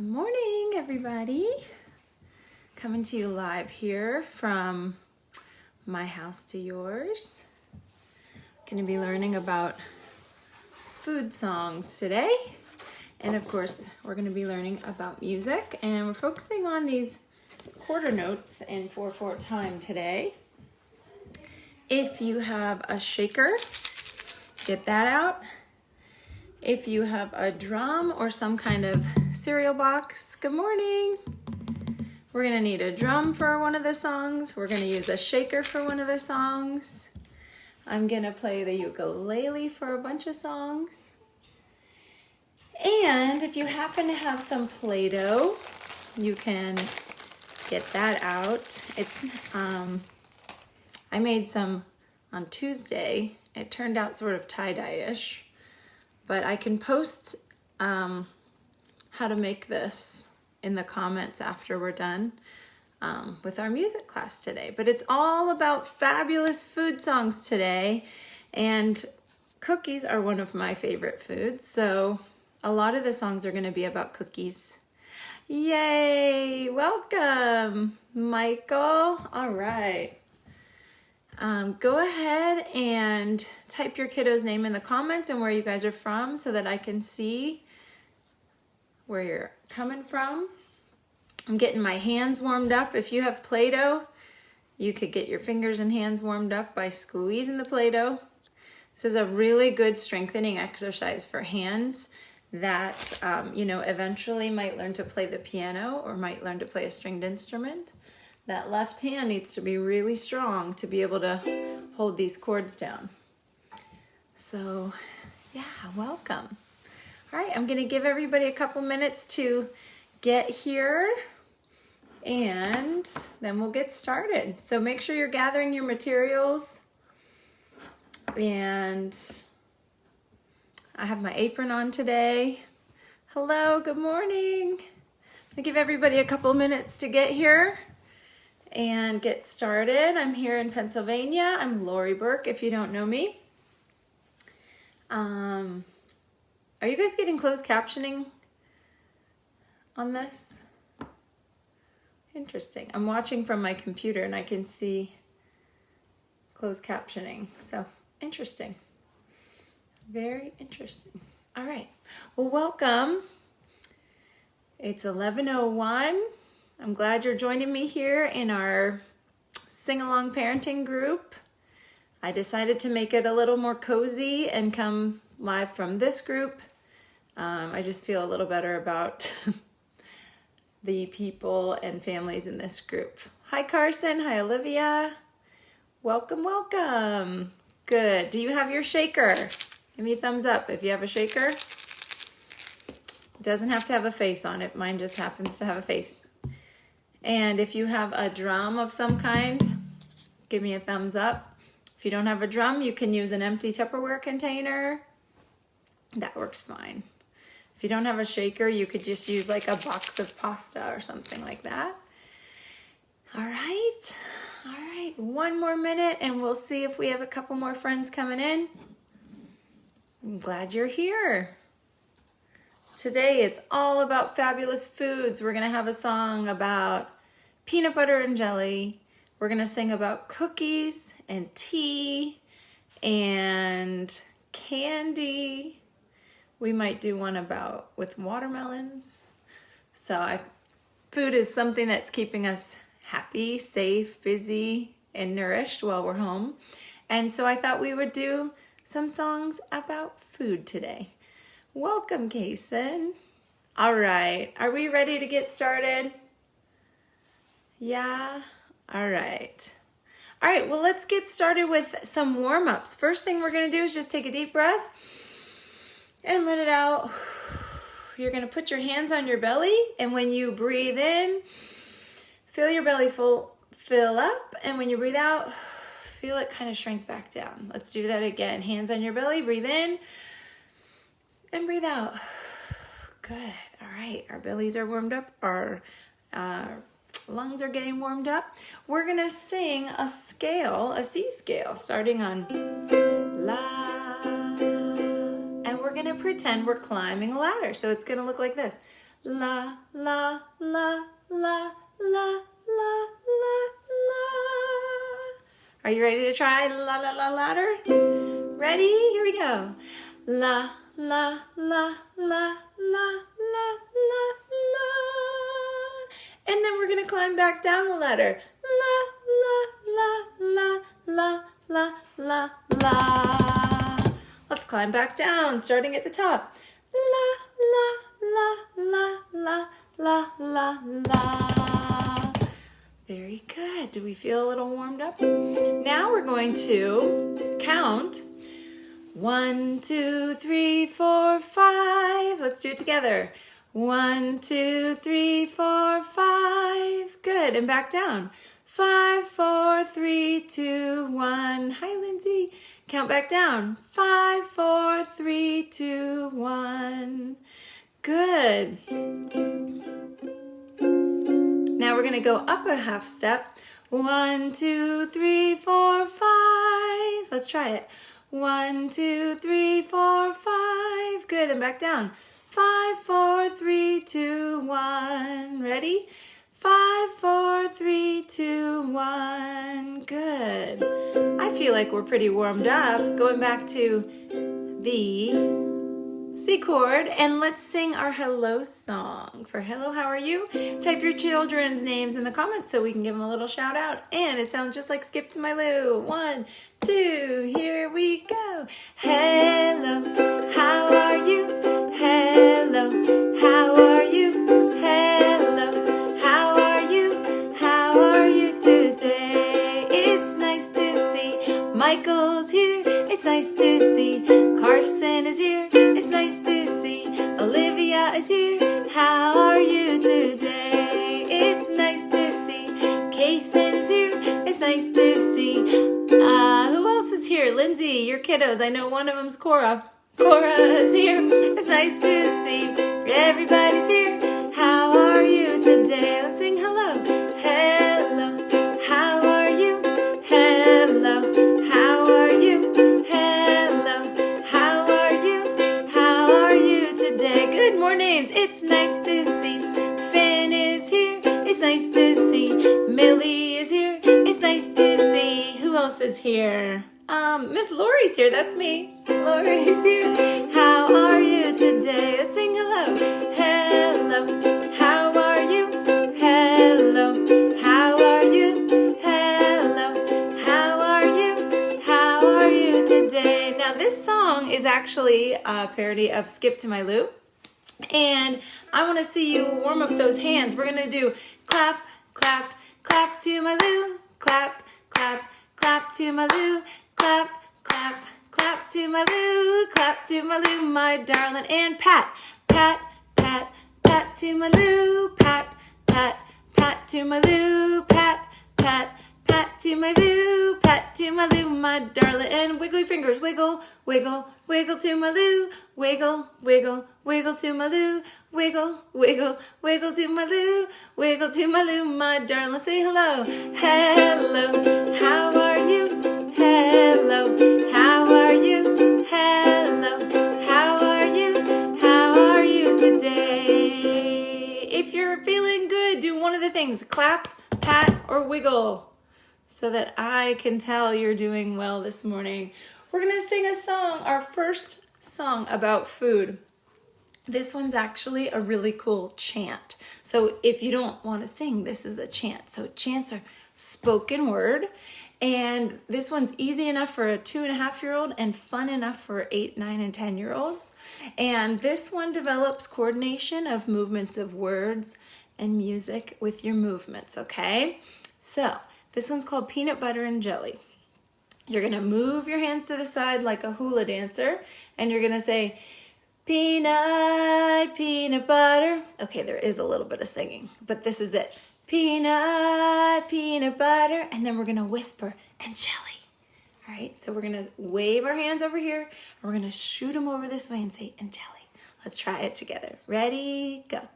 Good morning, everybody. Coming to you live here from my house to yours. Going to be learning about food songs today. And of course, we're going to be learning about music. And we're focusing on these quarter notes in 4/4 time today. If you have a shaker, get that out. If you have a drum or some kind of cereal box, good morning. We're gonna need a drum for one of the songs. We're gonna use a shaker for one of the songs. I'm gonna play the ukulele for a bunch of songs. And if you happen to have some Play-Doh, you can get that out. I made some on Tuesday. It turned out sort of tie-dye-ish. But I can post how to make this in the comments after we're done with our music class today. But it's all about fabulous food songs today. And cookies are one of my favorite foods. So a lot of the songs are going to be about cookies. Yay! Welcome, Michael. All right. Go ahead and type your kiddo's name in the comments and where you guys are from so that I can see where you're coming from. I'm getting my hands warmed up. If you have Play-Doh, you could get your fingers and hands warmed up by squeezing the Play-Doh. This is a really good strengthening exercise for hands that, eventually might learn to play the piano or might learn to play a stringed instrument. That left hand needs to be really strong to be able to hold these chords down. So, yeah, welcome. All right, I'm gonna give everybody a couple minutes to get here and then we'll get started. So make sure you're gathering your materials. And I have my apron on today. Hello, good morning. I'll give everybody a couple minutes to get here and get started. I'm here in Pennsylvania. I'm Lori Burke, if you don't know me. Are you guys getting closed captioning on this? Interesting. I'm watching from my computer and I can see closed captioning. So, interesting. Very interesting. All right. Well, welcome. It's 11:01. I'm glad you're joining me here in our sing-along parenting group. I decided to make it a little more cozy and come live from this group. I just feel a little better about the people and families in this group. Hi, Carson. Hi, Olivia. Welcome, welcome. Good. Do you have your shaker? Give me a thumbs up if you have a shaker. It doesn't have to have a face on it. Mine just happens to have a face. And if you have a drum of some kind, give me a thumbs up. If you don't have a drum, you can use an empty Tupperware container. That works fine. If you don't have a shaker, you could just use like a box of pasta or something like that. All right. All right. One more minute and we'll see if we have a couple more friends coming in. I'm glad you're here. Today it's all about fabulous foods. We're going to have a song about peanut butter and jelly. We're going to sing about cookies and tea and candy. We might do one with watermelons. So food is something that's keeping us happy, safe, busy, and nourished while we're home. And so I thought we would do some songs about food today. Welcome, Kason. All right, are we ready to get started? Yeah, all right. All right, well, let's get started with some warm-ups. First thing we're gonna do is just take a deep breath and let it out. You're gonna put your hands on your belly, and when you breathe in, feel your belly fill up, and when you breathe out, feel it kind of shrink back down. Let's do that again. Hands on your belly, breathe in, and breathe out. Good. All right. Our bellies are warmed up. Our lungs are getting warmed up. We're going to sing a scale, a C scale, starting on La. And we're going to pretend we're climbing a ladder. So it's going to look like this. la, la, la, la, la, la, la, la. Are you ready to try la, la, la louder? Ready? Here we go. La, la, la, la, la, la, la, la. And then we're going to climb back down the ladder. La, la, la, la, la, la, la, la. Let's climb back down, starting at the top. La, la, la, la, la, la, la. Very good. Do we feel a little warmed up? Now we're going to count 1, 2, 3, 4, 5. Let's do it together. 1, 2, 3, 4, 5. Good. And back down. 5, 4, 3, 2, 1. Hi, Lindsay. Count back down. 5, 4, 3, 2, 1. Good. Now we're going to go up a half step. 1, 2, 3, 4, 5. Let's try it. 1, 2, 3, 4, 5. Good. And back down. 5, 4, 3, 2, 1. Ready? 5, 4, 3, 2, 1. Good. I feel like we're pretty warmed up. Going back to the C chord, and let's sing our hello song. For hello, how are you? Type your children's names in the comments so we can give them a little shout out. And it sounds just like Skip to My Lou. 1, 2, here we go. Hello, how are you? Hello, how are you? Hello, how are you? How are you today? It's nice to see Michael's here. It's nice to see Carson is here. It's nice to see Olivia is here. How are you today? It's nice to see Kason is here. It's nice to see who else is here? Lindsay, your kiddos. I know one of them's Cora. Cora is here. It's nice to see everybody's here. How are you today? Let's sing hello. Hello, how are you? Hello, how are you? Hello, how are you? How are you today? Good, more names. It's nice to see Finn is here. It's nice to see Millie is here. It's nice to see who else is here? Miss Lori's here. That's me. Lori's here. How are you today? Let's sing hello. Hello, how are you? Hello, how are you? Hello, how are you? How are you today? Now this song is actually a parody of Skip to My Lou. And I want to see you warm up those hands. We're going to do clap, clap, clap to my Lou. Clap, clap, clap to my Lou. Clap, clap, clap to my Lou. Clap to my Lou, my darling. And pat, pat, pat, pat to my Lou. Pat, pat, pat to my Lou. Pat, pat, pat to my Lou. Pat to my Lou, my darling. And wiggly fingers. Wiggle, wiggle, wiggle to my Lou. Wiggle, wiggle, wiggle to my Lou. Wiggle, wiggle, wiggle to my Lou. Wiggle to my Lou, my darling. Say hello. Hello, how are you? Hello, how are you? Hello, how are you? How are you today? If you're feeling good, do one of the things. Clap, pat, or wiggle so that I can tell you're doing well this morning. We're going to sing a song, our first song about food. This one's actually a really cool chant. So if you don't want to sing, this is a chant. So chants are spoken word. And this one's easy enough for a 2.5-year-old and fun enough for 8, 9, and 10-year-olds. And this one develops coordination of movements of words and music with your movements, okay? So this one's called Peanut Butter and Jelly. You're going to move your hands to the side like a hula dancer, and you're going to say, peanut, peanut butter. Okay, there is a little bit of singing, but this is it. Peanut, peanut butter, and then we're going to whisper, and jelly. All right, so we're going to wave our hands over here, and we're going to shoot them over this way and say, and jelly. Let's try it together. Ready, go.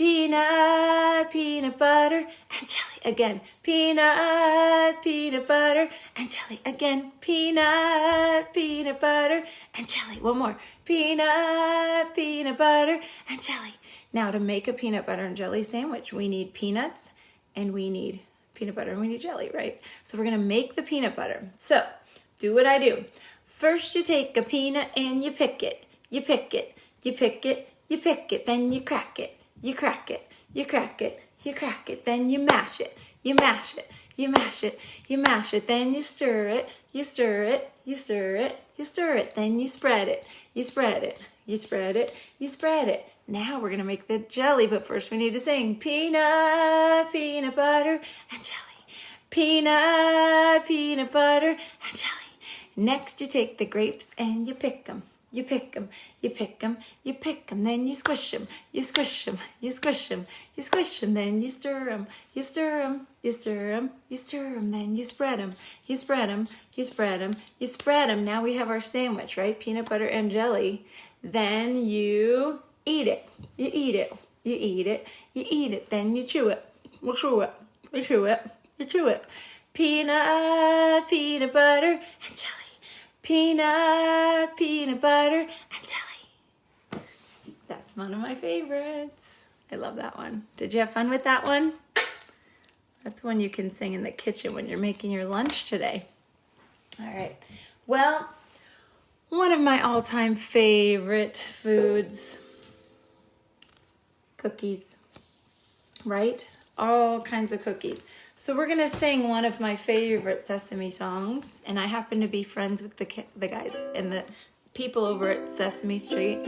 peanut butter, and jelly again. Peanut butter, and jelly again. Peanut butter, and jelly. One more. Peanut butter, and jelly. Now to make a peanut butter and jelly sandwich, we need peanuts and we need peanut butter and we need jelly, right? So we're gonna make the peanut butter. So do what I do. First you take a peanut and you pick it. You pick it, you pick it, you pick it, then you crack it. You crack it, you crack it, you crack it, then you mash it. You mash it, you mash it, you mash it, then you stir it, you stir it, you stir it, you stir it, then you spread it, you spread it, you spread it, you spread it. Now we're gonna make the jelly, but first we need to sing peanut butter, and jelly. Peanut butter, and jelly. Next you take the grapes and you pick them. You pick them, you pick them, you pick them, then you squish them, you squish them, you squish them, you squish them, then you stir them, you stir them, you stir them, you stir them, then you spread them, you spread them, you spread them, you spread them. Now we have our sandwich, right? Peanut butter and jelly. Then you eat it, you eat it, you eat it, you eat it, then you chew it, you chew it, you chew it, you chew it. Peanut butter, and jelly. Peanut butter, and jelly. That's one of my favorites. I love that one. Did you have fun with that one? That's one you can sing in the kitchen when you're making your lunch today. All right. Well, one of my all-time favorite foods, cookies, right? All kinds of cookies. So we're gonna sing one of my favorite Sesame songs, and I happen to be friends with the guys and the people over at Sesame Street.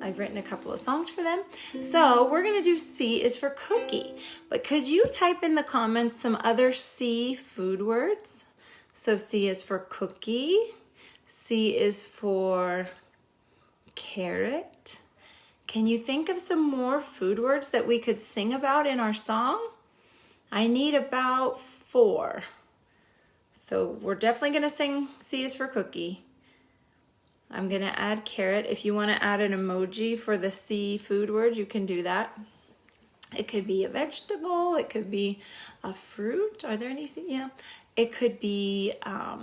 I've written a couple of songs for them. So we're gonna do C is for cookie, but could you type in the comments some other C food words? So C is for cookie, C is for carrot. Can you think of some more food words that we could sing about in our song? I need about 4. So we're definitely gonna sing C is for cookie. I'm gonna add carrot. If you wanna add an emoji for the C food word, you can do that. It could be a vegetable, it could be a fruit. Are there any C? Yeah. It could be a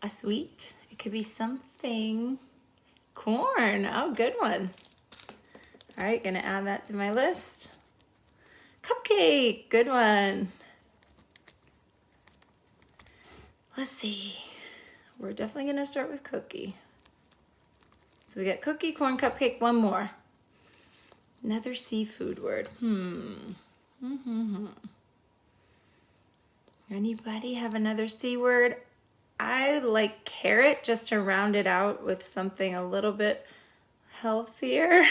sweet. It could be something. Corn, oh, good one. All right, gonna add that to my list. Cupcake, good one. Let's see. We're definitely gonna start with cookie. So we got cookie, corn, cupcake, one more. Another seafood word. Anybody have another C word? I like carrot just to round it out with something a little bit healthier.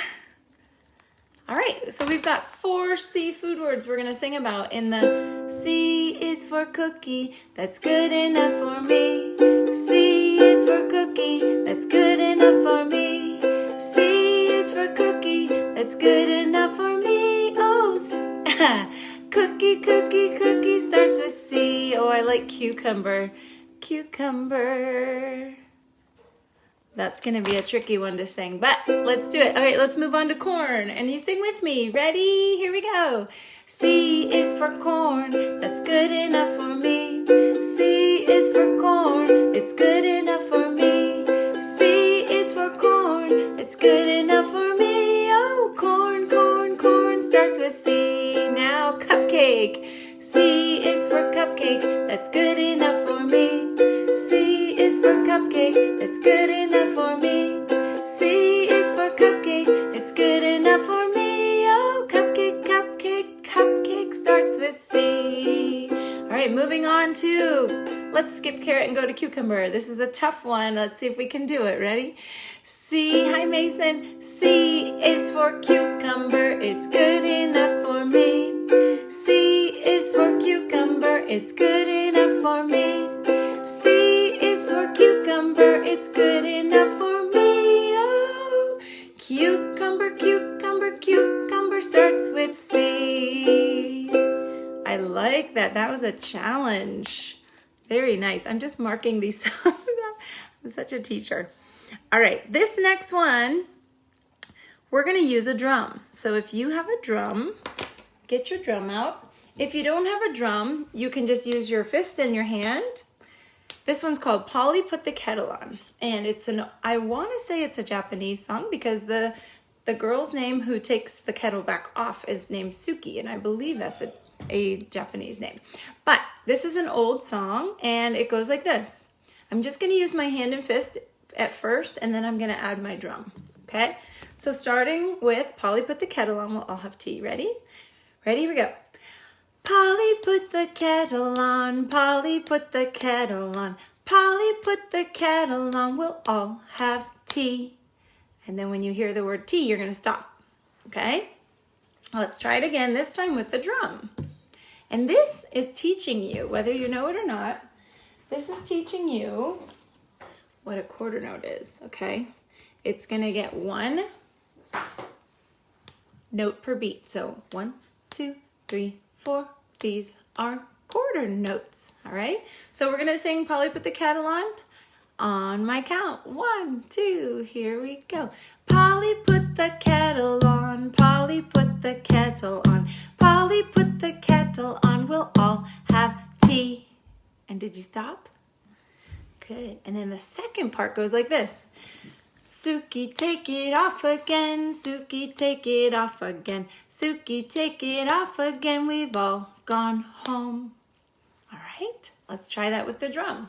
All right, so we've got 4 seafood words we're gonna sing about in the C is for cookie, that's good enough for me. C is for cookie, that's good enough for me. C is for cookie, that's good enough for me. Oh, cookie, cookie, cookie starts with C. Oh, I like cucumber. Cucumber. That's gonna be a tricky one to sing, but let's do it. All right, let's move on to corn, and you sing with me. Ready? Here we go. C is for corn, that's good enough for me. C is for corn, it's good enough for me. C is for corn, it's good enough for me. Oh, corn, corn, corn starts with C. Now cupcake. C is for cupcake, that's good enough for me. C is for cupcake, that's good enough for me. C is for cupcake, it's good enough for me. Oh, cupcake, cupcake, cupcake starts with C. All right, moving on to, let's skip carrot and go to cucumber. This is a tough one. Let's see if we can do it. Ready? C, hi Mason. C is for cucumber, it's good enough for me. C is for cucumber, it's good enough for me. C is for cucumber, it's good enough for me. Oh, cucumber, cucumber, cucumber starts with C. I like that. That was a challenge. Very nice. I'm just marking these songs. I'm such a teacher. All right, this next one, we're gonna use a drum. So if you have a drum, get your drum out. If you don't have a drum, you can just use your fist and your hand. This one's called Polly Put the Kettle On. And I wanna say it's a Japanese song because the girl's name who takes the kettle back off is named Suki, and I believe that's a Japanese name. But this is an old song, and it goes like this. I'm just gonna use my hand and fist at first, and then I'm gonna add my drum, okay? So starting with Polly Put the Kettle On, we'll all have tea. Ready? Ready, here we go. Polly put the kettle on, Polly put the kettle on, Polly put the kettle on, we'll all have tea. And then when you hear the word tea, you're gonna stop, okay? Let's try it again, this time with the drum. And this is teaching you, whether you know it or not, this is teaching you what a quarter note is, okay? It's gonna get 1 note per beat. So 1, 2, 3, 4. These are quarter notes, all right? So we're gonna sing Polly Put the Kettle on my count. 1, 2, here we go. Polly put the kettle on, Polly put the kettle on, Polly put the kettle on, we'll all have tea. And did you stop? Good. And then the second part goes like this. Suki, take it off again, Suki, take it off again, Suki, take it off again, we've all gone home. All right, let's try that with the drum.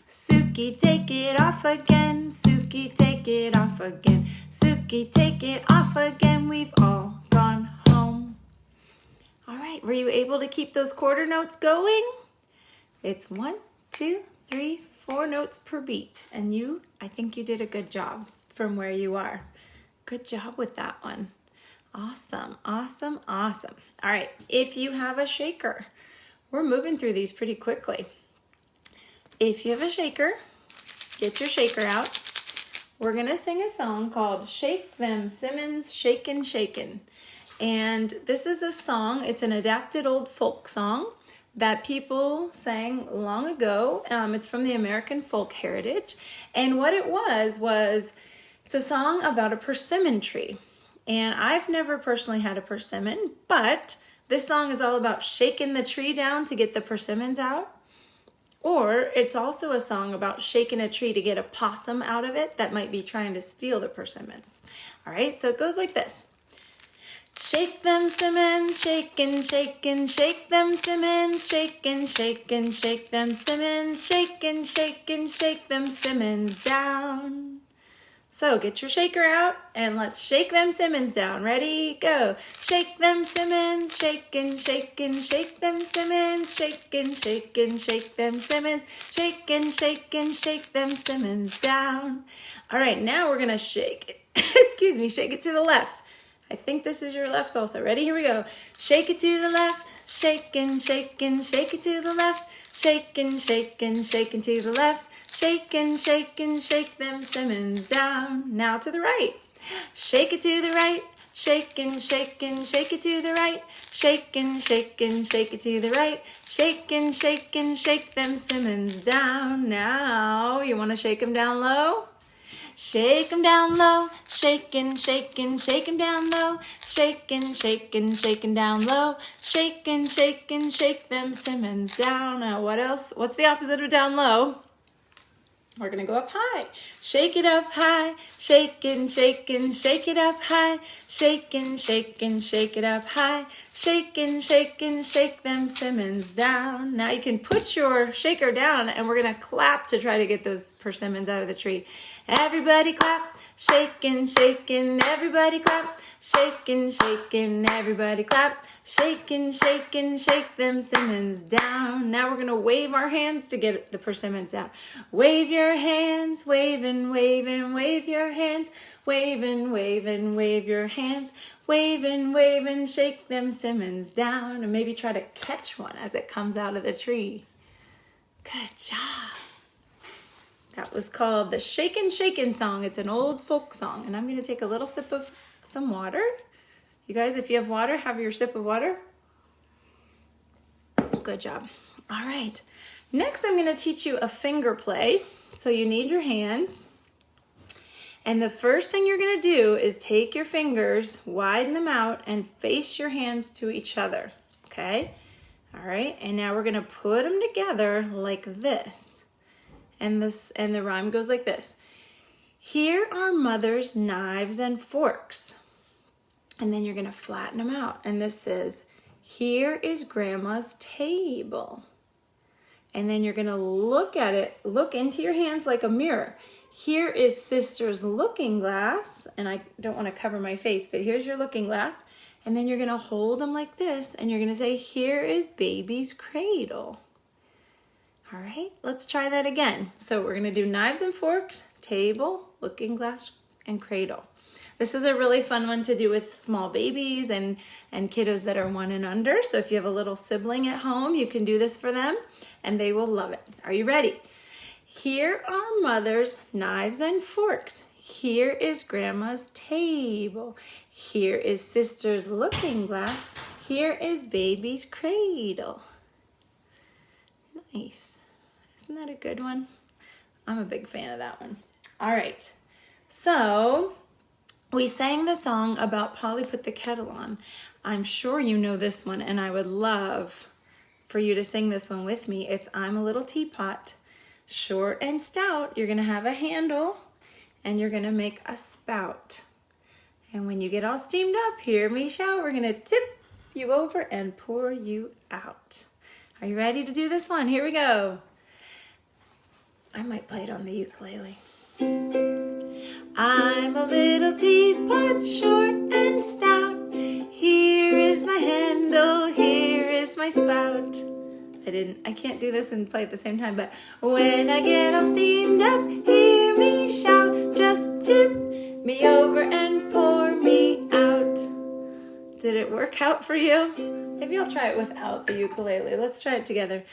Suki, take it off again, Suki, take it off again, Suki, take it off again, we've all gone home. All right, were you able to keep those quarter notes going? It's 1, 2, 3, 4 notes per beat, and I think you did a good job from where you are. Good job with that one. Awesome, awesome, awesome. All right, if you have a shaker, we're moving through these pretty quickly. If you have a shaker, get your shaker out. We're gonna sing a song called Shake Them Simmons, Shakin Shakin. And this is a song, it's an adapted old folk song that people sang long ago. It's from the American folk heritage. And what it was it's a song about a persimmon tree. And I've never personally had a persimmon, but this song is all about shaking the tree down to get the persimmons out. Or it's also a song about shaking a tree to get a possum out of it that might be trying to steal the persimmons. All right, so it goes like this. Shake them simmons, shakin', shakin', shake them simmons, shakin', shakin', shake them simmons, shakin', shakin', shake them simmons down. So get your shaker out and let's shake them simmons down. Ready, go. Shake them simmons, shakin', shakin', shake them simmons, shakin', shakin', shake them simmons, shakin', shakin', shake them simmons down. All right, now we're gonna shake it. Excuse me, shake it to the left. I think this is your left also. Ready? Here we go. Shake it to the left, shakin', shakin', shake it to the left, shakin', shakin', shakin' to the left, shakin', shakin', shake them simmons down. Now to the right. Shake it to the right, shakin', shakin', shake it to the right, shakin', shakin', shake it to the right, shakin', shakin', shake them simmons down. Now, you want to shake them down low? Shake them down low, shakin', shakin', shake them down low, shakin', shakin', shakin' down low, shakin', shakin', shake them simmons down. Now what else? What's the opposite of down low? We're gonna go up high. Shake it up high, shakin', shakin', shake it up high, shakin', shakin', shake it up high, shakin', shakin', shake them simmons down. Now you can put your shaker down and we're gonna clap to try to get those persimmons out of the tree. Everybody clap, shakin', shakin', everybody clap, shakin', shakin', everybody clap, shakin', shakin', shake them simmons down. Now we're gonna wave our hands to get the persimmons out. Wave your hands, wavin', wavin', wave your hands, wavin', wavin', wave your hands, wavin', wavin', shake them simmons down. And maybe try to catch one as it comes out of the tree. Good job. That was called the Shakin' Shakin' song. It's an old folk song. And I'm going to take a little sip of some water. You guys, if you have water, have your sip of water. Good job. All right. Next, I'm going to teach you a finger play. So you need your hands. And the first thing you're gonna do is take your fingers, widen them out, and face your hands to each other, okay? All right, and now we're gonna put them together like this. And the rhyme goes like this. Here are mother's knives and forks. And then you're gonna flatten them out. And this says, here is grandma's table. And then you're gonna look at it, look into your hands like a mirror. Here is sister's looking glass. And I don't wanna cover my face, but here's your looking glass. And then you're gonna hold them like this. And you're gonna say, here is baby's cradle. All right, let's try that again. So we're gonna do knives and forks, table, looking glass, and cradle. This is a really fun one to do with small babies and kiddos that are 1 and under. So if you have a little sibling at home, you can do this for them and they will love it. Are you ready? Here are mother's knives and forks. Here is grandma's table. Here is sister's looking glass. Here is baby's cradle. Nice. Isn't that a good one? I'm a big fan of that one. All right. So we sang the song about Polly Put the Kettle On. I'm sure you know this one, and I would love for you to sing this one with me. It's I'm a Little Teapot. Short and stout. You're going to have a handle, and you're going to make a spout. And when you get all steamed up, hear me shout. We're going to tip you over and pour you out. Are you ready to do this one? Here we go. I might play it on the ukulele. I'm a little teapot, short and stout. Here is my handle, here is my spout. I can't do this and play at the same time, but when I get all steamed up, hear me shout. Just tip me over and pour me out. Did it work out for you? Maybe I'll try it without the ukulele. Let's try it together.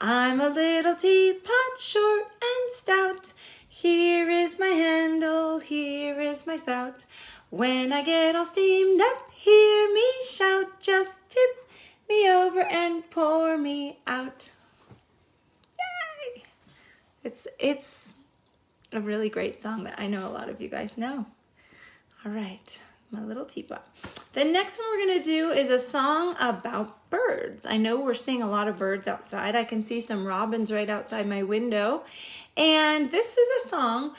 I'm a little teapot, short and stout. Here is my handle, here is my spout. When I get all steamed up, hear me shout. Just tip me over and pour me out. Yay! It's a really great song that I know a lot of you guys know. All right. My little teapot. The next one we're going to do is a song about birds. I know we're seeing a lot of birds outside. I can see some robins right outside my window. And this is a song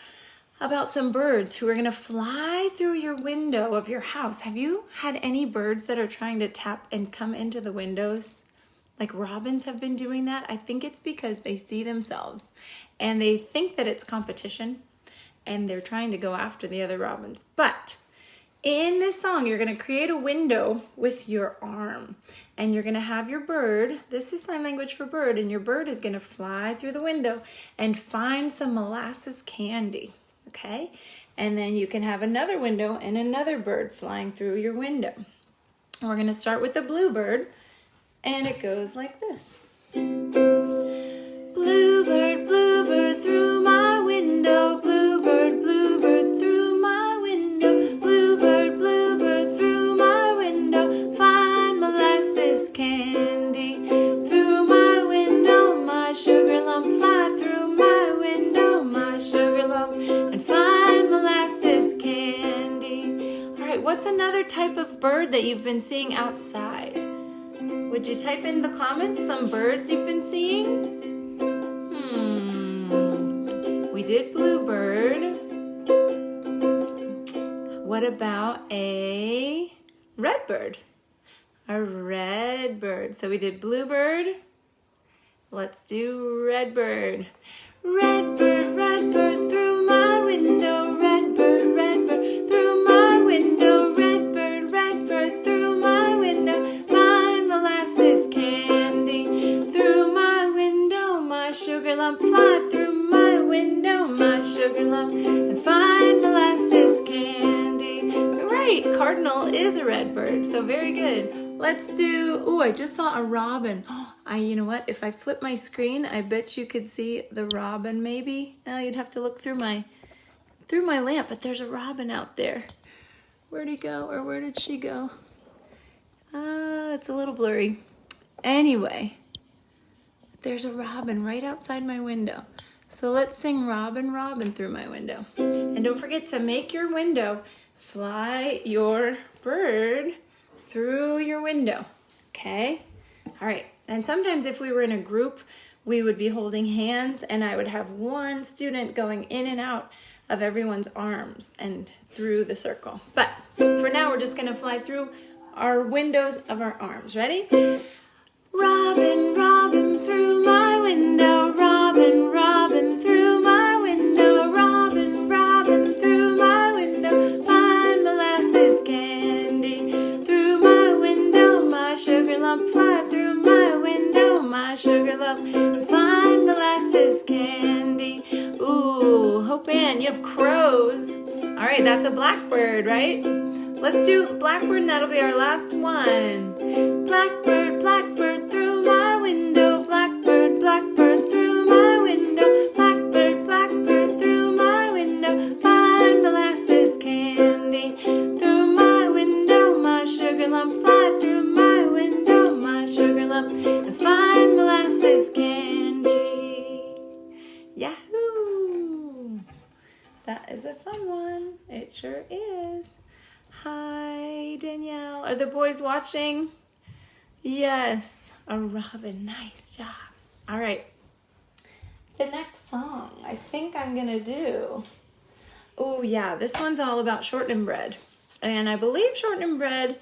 about some birds who are going to fly through your window of your house. Have you had any birds that are trying to tap and come into the windows? Like robins have been doing that. I think it's because they see themselves and they think that it's competition and they're trying to go after the other robins. But in this song, you're going to create a window with your arm and you're going to have your bird. This is sign language for bird, and your bird is going to fly through the window and find some molasses candy. Okay? And then you can have another window and another bird flying through your window. And we're going to start with the bluebird, and it goes like this. Bluebird, bluebird through my window, bluebird, bluebird through my window, bluebird, bluebird through my window, find molasses candy through my window, my sugar lump, fly through my window, my sugar lump, and find molasses candy. All right, what's another type of bird that you've been seeing outside? Would you type in the comments some birds you've been seeing? We did bluebird. What about a redbird? A redbird. So we did bluebird. Let's do redbird. Redbird, redbird through my window. Redbird, redbird through my window. Redbird, redbird through my window. Find molasses candy through my window. My sugar lump, fly through my window, my sugar lump, and find molasses candy. Right, cardinal is a redbird, so very good. Let's do, oh, I just saw a robin. You know what, if I flip my screen, I bet you could see the robin maybe. Oh, you'd have to look through my lamp, but there's a robin out there. Where'd he go, or where did she go? It's a little blurry. Anyway, there's a robin right outside my window. So let's sing Robin, Robin through my window. And don't forget to make your window fly your bird through your window, okay? All right, and sometimes if we were in a group, we would be holding hands and I would have one student going in and out of everyone's arms and through the circle. But for now, we're just gonna fly through our windows of our arms. Ready? Robin, Robin through my window, Robin, Robin through my window, Robin, Robin through my window, fine molasses candy through my window, my sugar lump, fly through my window, my sugar lump, fine molasses candy. Ooh, Hope Ann, you have crows. All right, that's a blackbird, right? Let's do blackbird, and that'll be our last one. Blackbird, blackbird through my window, blackbird, blackbird through my window, blackbird, blackbird through my window, fine molasses candy through my window, my sugar lump, fly through my window, my sugar lump, and fine molasses candy. Yahoo! That is a fun one. It sure is. Hi, Danielle. Are the boys watching? Yes. A robin. Nice job. All right. The next song I think I'm going to do. Oh, yeah. This one's all about shortening bread. And I believe shortening bread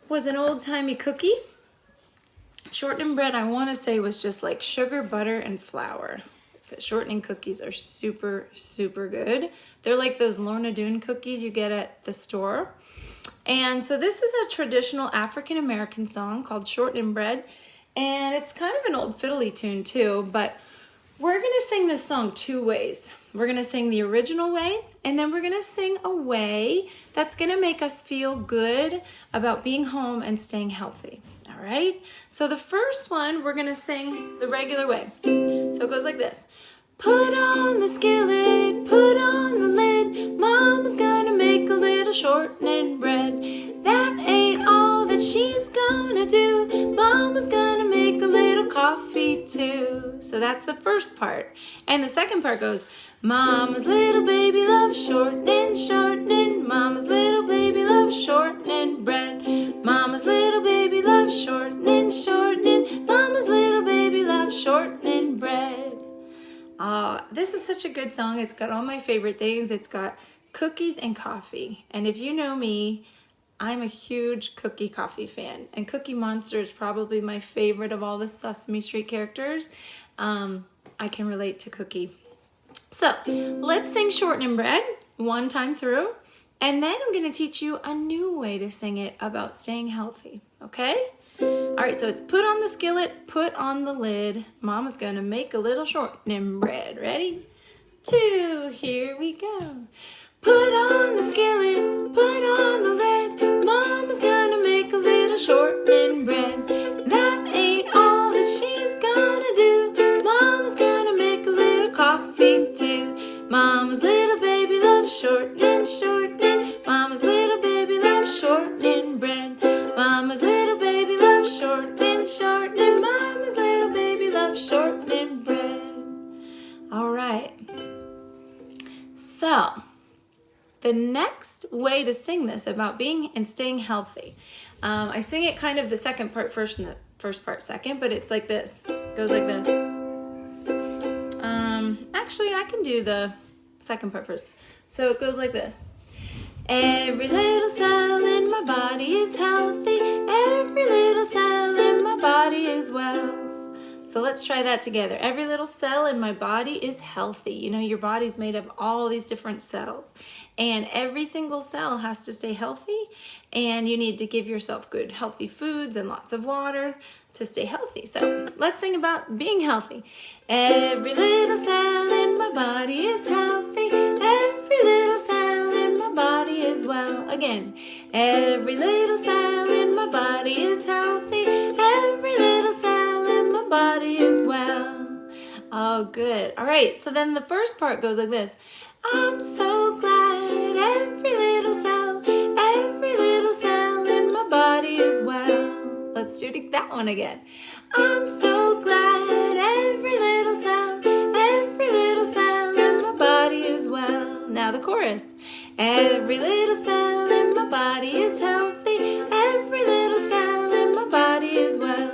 was an old-timey cookie. Shortening bread, I want to say, was just like sugar, butter, and flour. But shortening cookies are super, super good. They're like those Lorna Doone cookies you get at the store. And so this is a traditional African-American song called Shortening Bread. And it's kind of an old fiddly tune too, but we're going to sing this song two ways. We're going to sing the original way, and then we're going to sing a way that's going to make us feel good about being home and staying healthy. All right? So the first one, we're going to sing the regular way. So it goes like this. Put on the skillet, put on the lid, Mama's gonna make a little shortening bread. That ain't all that she's gonna do, Mama's gonna make a little coffee too. So that's the first part. And the second part goes, Mama's little baby loves shortening, shortening, Mama's little baby loves shortening bread. Mama's little baby loves shortening, shortening, Mama's little baby loves shortening bread. This is such a good song. It's got all my favorite things. It's got cookies and coffee. And if you know me, I'm a huge Cookie Coffee fan. And Cookie Monster is probably my favorite of all the Sesame Street characters. I can relate to Cookie. So let's sing Shortening Bread one time through. And then I'm going to teach you a new way to sing it about staying healthy. Okay? All right, so it's put on the skillet, put on the lid. Mama's gonna make a little shortening bread. Ready? 2, here we go. Put on the skillet, put on the lid. Mama's gonna make a little shortening bread. That ain't all that she's gonna do. Mama's gonna make a little coffee too. Mama's little baby loves shortening, shortening. Mama's little baby loves shortening bread. Mama's little baby loves shortening, shortening. Mama's little baby loves shortening bread. All right. So, the next way to sing this about being and staying healthy, I sing it kind of the second part first and the first part second, but it's like this. It goes like this. Actually, I can do the second part first. So it goes like this. Every little cell in my body is healthy. Every little cell in my body is well. So let's try that together. Every little cell in my body is healthy. You know, your body's made of all these different cells. And every single cell has to stay healthy. And you need to give yourself good, healthy foods and lots of water to stay healthy. So let's sing about being healthy. Every little cell in my body is healthy. Every little cell in my body is well. Again, every little cell in my body is healthy. Every little cell in my body is well. Oh, good. All right, so then the first part goes like this. I'm so glad every little cell in my body is well. Let's do that one again. I'm so glad every little cell Now the chorus. Every little cell in my body is healthy. Every little cell in my body is well.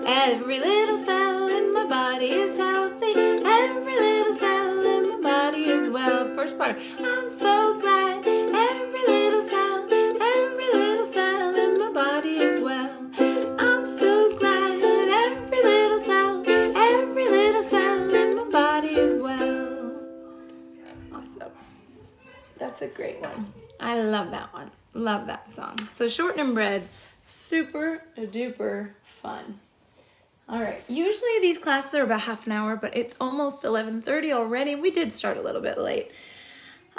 Every little cell in my body is healthy. Every little cell in my body is well. First part. I'm so glad. Every little cell in my body is well. I'm so glad. Every little cell in my body is well. Awesome. That's a great one. I love that one. Love that song. So shortening bread, super duper fun. All right. Usually these classes are about half an hour, but it's almost 11:30 already. We did start a little bit late.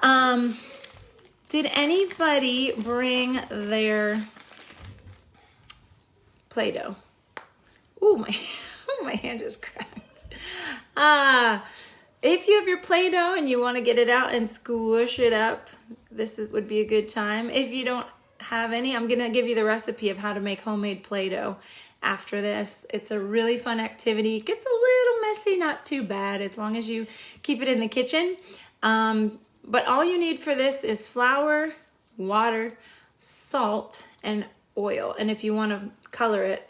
Did anybody bring their Play-Doh? Ooh, my hand just cracked. If you have your Play-Doh and you want to get it out and squish it up, would be a good time. If you don't have any, I'm going to give you the recipe of how to make homemade Play-Doh after this. It's a really fun activity. It gets a little messy, not too bad, as long as you keep it in the kitchen. But all you need for this is flour, water, salt, and oil. And if you want to color it,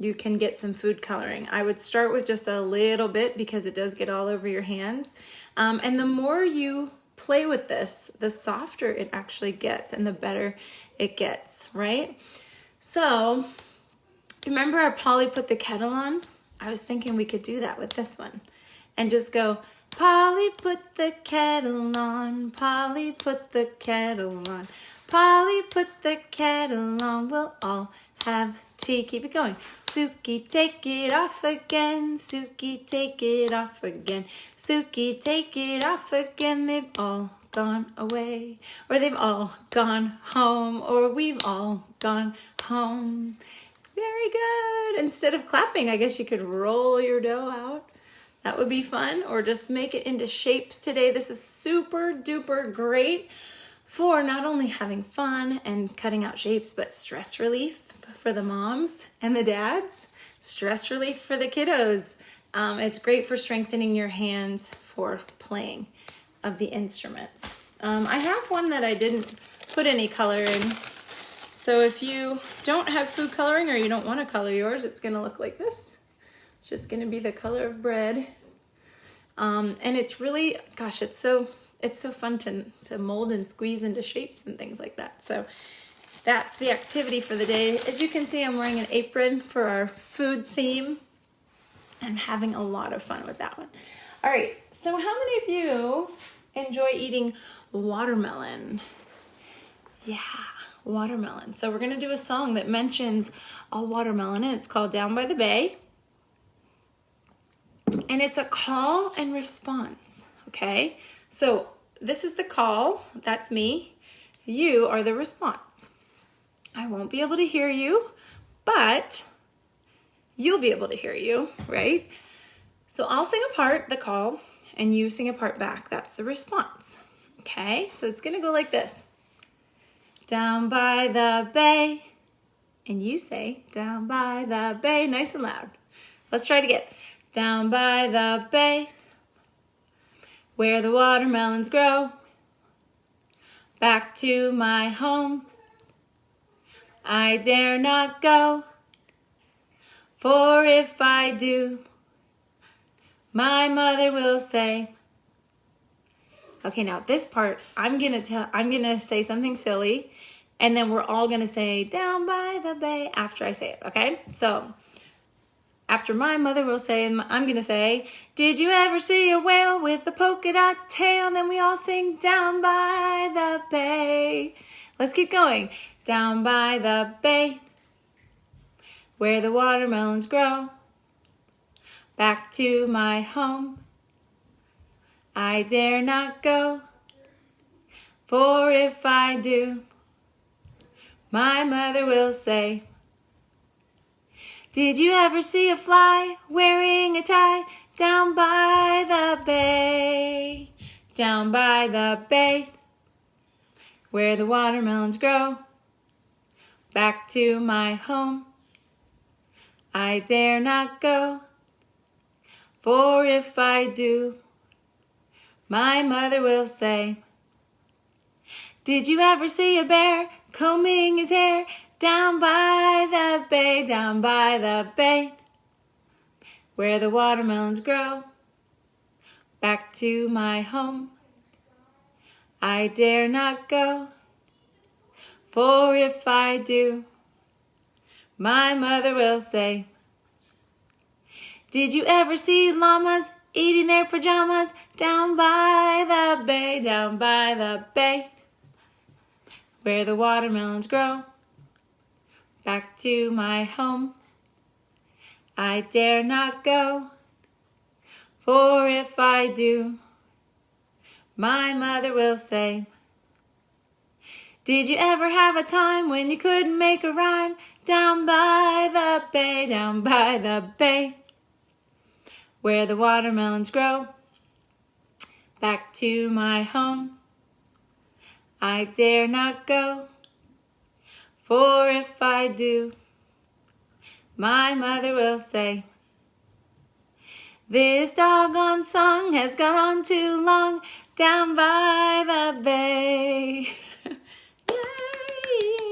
you can get some food coloring. I would start with just a little bit because it does get all over your hands. And the more you play with this, the softer it actually gets and the better it gets, right? So remember our Polly Put the Kettle On? I was thinking we could do that with this one and just go, Polly put the kettle on, Polly put the kettle on, Polly put the kettle on, we'll all have tea. Keep it going. Suki, take it off again, Suki, take it off again, Suki, take it off again. They've all gone away, or they've all gone home, or we've all gone home. Very good. Instead of clapping, I guess you could roll your dough out. That would be fun, or just make it into shapes today. This is super duper great for not only having fun and cutting out shapes, but stress relief for the moms and the dads, stress relief for the kiddos. It's great for strengthening your hands for playing of the instruments. I have one that I didn't put any color in. So if you don't have food coloring or you don't want to color yours, it's going to look like this. It's just going to be the color of bread. And it's really, gosh, it's so fun to mold and squeeze into shapes and things like that. So that's the activity for the day. As you can see, I'm wearing an apron for our food theme. I'm having a lot of fun with that one. All right, so how many of you enjoy eating watermelon? Yeah, watermelon. So we're going to do a song that mentions a watermelon, and it's called Down by the Bay. And it's a call and response, okay? So this is the call, that's me. You are the response. I won't be able to hear you, but you'll be able to hear you, right? So I'll sing a part, the call, and you sing a part back. That's the response, okay? So it's gonna go like this. Down by the bay, and you say, down by the bay, nice and loud. Let's try it again. Down by the bay, where the watermelons grow, back to my home, I dare not go, for if I do, my mother will say. Okay, now this part, I'm gonna say something silly, and then we're all gonna say down by the bay after I say it, okay? So after my mother will say, I'm gonna say, did you ever see a whale with a polka dot tail? Then we all sing down by the bay. Let's keep going. Down by the bay, where the watermelons grow, back to my home, I dare not go, for if I do, my mother will say. Did you ever see a fly wearing a tie down by the bay? Down by the bay, where the watermelons grow, back to my home, I dare not go, for if I do, my mother will say. Did you ever see a bear combing his hair down by the bay, down by the bay, where the watermelons grow? Back to my home I dare not go, for if I do, my mother will say. Did you ever see llamas eating their pajamas down by the bay, down by the bay, where the watermelons grow? Back to my home I dare not go, for if I do, my mother will say. Did you ever have a time when you couldn't make a rhyme down by the bay, down by the bay, where the watermelons grow? Back to my home I dare not go, for if I do, my mother will say. This doggone song has gone on too long down by the bay.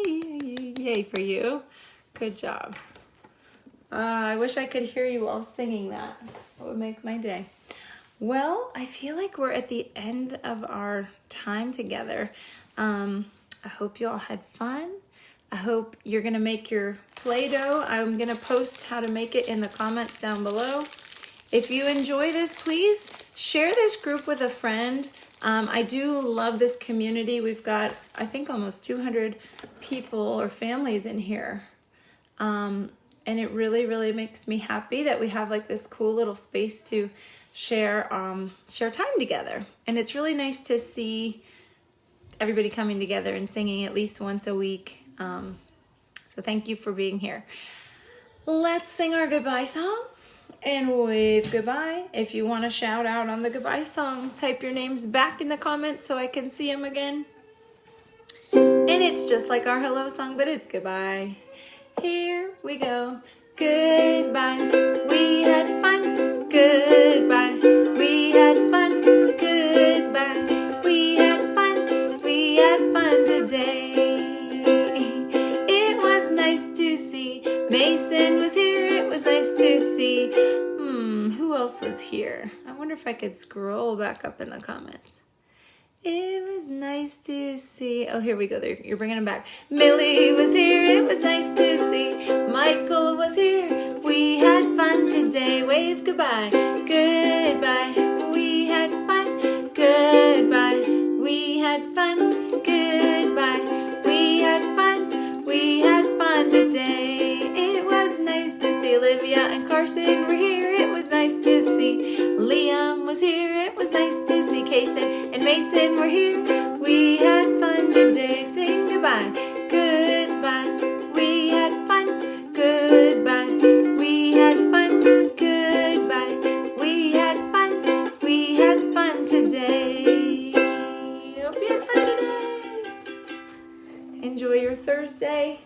Yay! Yay for you. Good job. I wish I could hear you all singing that. That would make my day. Well, I feel like we're at the end of our time together. I hope you all had fun. I hope you're going to make your Play-Doh. I'm going to post how to make it in the comments down below. If you enjoy this, please share this group with a friend. I do love this community. We've got, I think, almost 200 people or families in here. And it really, really makes me happy that we have like this cool little space to share time together. And it's really nice to see everybody coming together and singing at least once a week. So thank you for being here. Let's sing our goodbye song and wave goodbye. If you want to shout out on the goodbye song, type your names back in the comments so I can see them again. And it's just like our hello song, but it's goodbye. Here we go. Goodbye, we had fun. Goodbye, we had fun. Goodbye, we had fun. We had fun today. It was nice to see. Mason was here. It was nice to see. Who else was here? I wonder if I could scroll back up in the comments. It was nice to see. Oh, here we go. There, you're bringing them back. Millie was here. It was nice to see. Michael was here. We had fun today. Wave goodbye. Goodbye. We had fun. Goodbye. We had fun. Goodbye. We had fun. We had fun today. It was nice to see. Olivia and Carson were here. It was nice to see. Liam was here. It was nice to see. Kason and Mason were here. We had fun today. Sing goodbye. Goodbye. We had fun. Goodbye. We had fun. Goodbye. We had fun. We had fun today. Hope you had fun today. Enjoy your Thursday.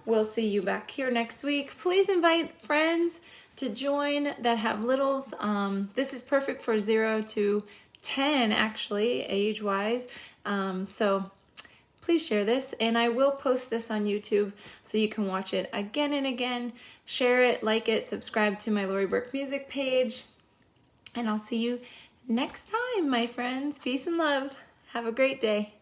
We'll see you back here next week. Please invite friends to join that have littles. This is perfect for 0 to 10, actually, age-wise. So please share this, and I will post this on YouTube so you can watch it again and again. Share it, like it, subscribe to my Lori Burke music page, and I'll see you next time, my friends. Peace and love. Have a great day.